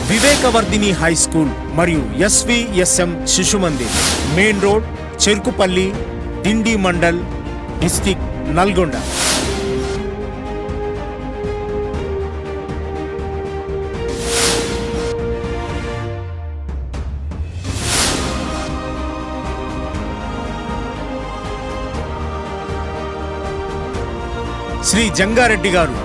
Vivekavardhini high school మరియు SVSM Shishu Mandir, main road, Cherukupalli, డిండి mandal, district Nalgonda. Shri Jangareddy గారు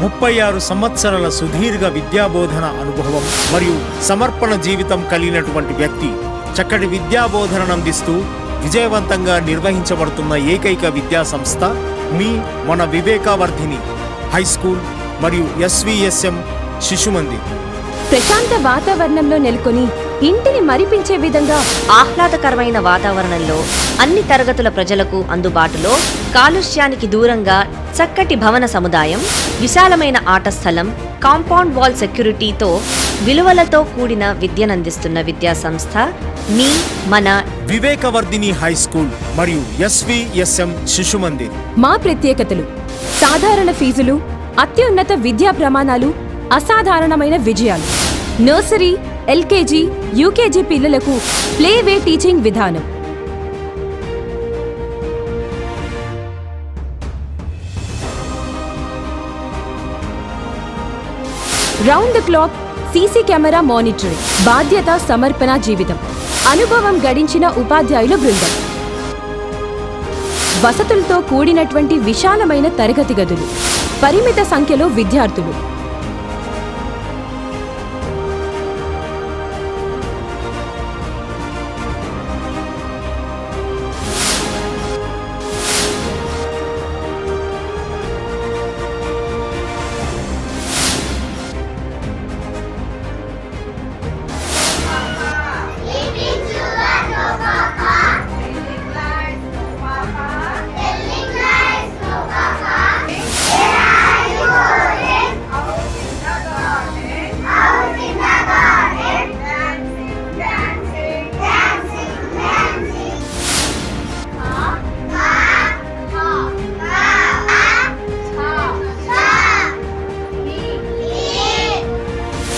36 సంవత్సరాల సుదీర్ఘ విద్యాబోధన అనుభవం మరియు సమర్పణ జీవితం కలిగినటువంటి వ్యక్తి. చక్కటి విద్యాబోధనను అందిస్తూ విజయవంతంగా నిర్వహించబడుతున్న ఏకైక విద్యా సంస్థ మన వివేకవర్ధిని హై స్కూల్ మరియు ఎస్విఎస్ఎం శిశు మందిర్. ప్రశాంత వాతావరణంలో నెలకొని ఇంటిని మరిపించే విధంగా ఆహ్లాదకరమైన వాతావరణంలో అన్ని తరగతుల ప్రజలకు అందుబాటులో, కాలుష్యానికి దూరంగా చక్కటి భవన సముదాయం, విశాలమైన ఆట స్థలం, కాంపౌండ్ వాల్ సెక్యూరిటీతో విలువలతో కూడిన విద్యనందిస్తున్న విద్యా సంస్థ మన వివేకవర్ధిని హై స్కూల్ మరియు ఎస్విఎస్ఎం శిశు మందిర్. మా ప్రత్యేకతలు: సాధారణ ఫీజులు, అత్యున్నత విద్యా ప్రమాణాలు, అసాధారణమైన విజయాలు. నర్సరీ, ఎల్కేజీ, యూకేజీ పిల్లలకు ప్లేవే టీచింగ్ విధానం. Round the clock CC camera monitoring. బాధ్యత, సమర్పణ జీవితం. అనుభవం గడించిన ఉపాధ్యాయుల బృందం. వసతులతో కూడినటువంటి విశాలమైన తరగతి గదులు, పరిమిత సంఖ్యలో విద్యార్థులు.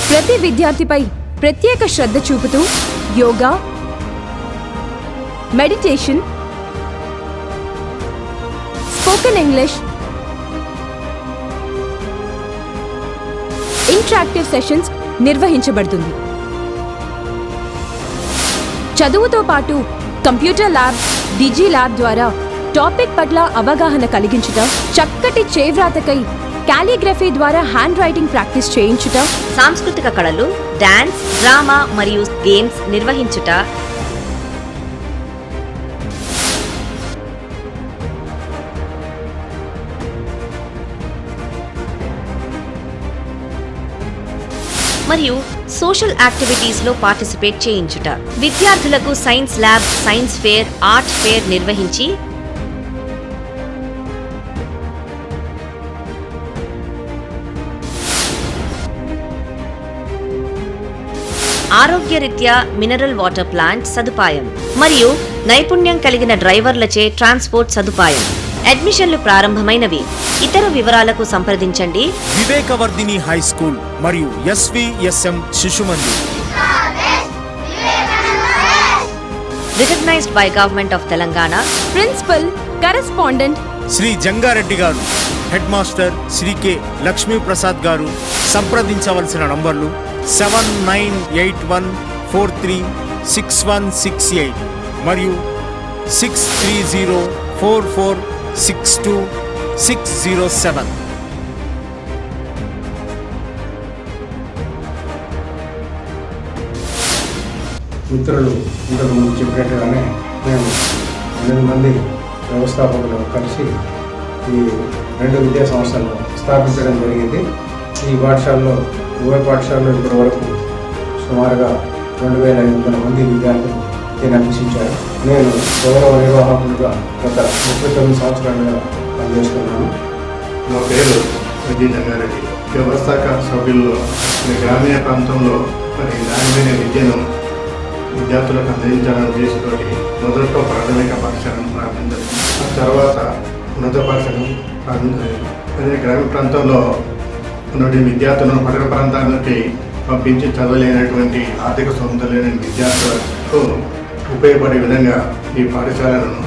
ప్రతి విద్యార్థిపై ప్రత్యేక శ్రద్ధ చూపుతూ yoga, meditation, spoken English, interactive sessions నిర్వహించబడుతుంది. చదువుతో పాటు కంప్యూటర్ ల్యాబ్, డిజి ల్యాబ్ ద్వారా టాపిక్ పట్ల అవగాహన కలిగించుట, చక్కటి చేవ్రాతకై కాలిగ్రఫీ ద్వారా హ్యాండ్ రైటింగ్ ప్రాక్టీస్ చేయించుట, సాంస్కృతిక కళలు, డాన్స్, డ్రామా మరియు గేమ్స్ నిర్వహించుట, మరియు సోషల్ యాక్టివిటీస్ లో పార్టిసిపేట్ చేయించుట. విద్యార్థులకు science lab, science fair, art fair నిర్వహించి ఆరోగ్యరీత్యా మినరల్ వాటర్ ప్లాంట్ సదుపాయం మరియు నైపుణ్యం కలిగిన డ్రైవర్లచే ట్రాన్స్పోర్ట్ సదుపాయం. అడ్మిషన్లు ప్రారంభమైనవి. ఇతర వివరాలకు సంప్రదించండి వివేకవర్ధిని హై స్కూల్ మరియు SVSM Shishu Mandir. Recognised by government of Telangana. Principal, correspondent Shri Jangareddy గారు, head master Shri K Lakshmi Prasad గారు. సంప్రదించవలసిన నంబర్లు 7981436168 మరియు 6304462607. మిత్రులు ఇంతకు ముందు చెప్పినట్టుగానే మేము 8 మంది వ్యవస్థాపకులు కలిసి ఈ 2 విద్యా సంస్థలను స్థాపించడం జరిగింది. ఈ పాఠశాలలో ఉభయ పాఠశాలలో ఇప్పటి వరకు సుమారుగా 2500 మంది విద్యార్థులు విద్యను అభ్యసించారు. నేను గౌరవ నిర్వాహకులుగా గత 39 సంవత్సరాలుగా పనిచేస్తున్నాను. నా పేరు విజయ జంగారెడ్డి. వ్యవస్థాపక సభ్యుల్లో గ్రామీణ ప్రాంతంలో నాణ్యమైన విద్యను విద్యార్థులకు అందించాలని ఉద్దేశంతోటి మొదట్లో ప్రాథమిక పాఠశాలను ప్రారంభించారు. ఆ తర్వాత ఉన్నత పాఠశాలను ప్రారంభించారు. అదే గ్రామీణ ప్రాంతంలో ఉన్నటువంటి విద్యార్థులను పట్టణ ప్రాంతాల నుంచి పంపించి చదవలేనటువంటి ఆర్థిక స్తోమత లేని విద్యార్థులకు ఉపయోగపడే విధంగా ఈ పాఠశాలను.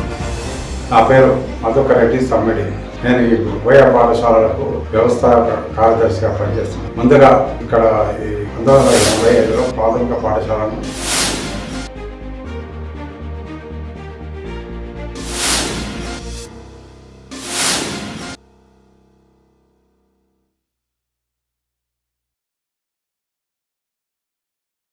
నా పేరు మధుకర్ రెడ్డి సమ్మిడి. నేను ఈ ఉభయ పాఠశాలలకు వ్యవస్థాపక కార్యదర్శిగా పనిచేస్తున్నాను. ముందుగా ఇక్కడ ఈ 1985లో ప్రాథమిక పాఠశాలను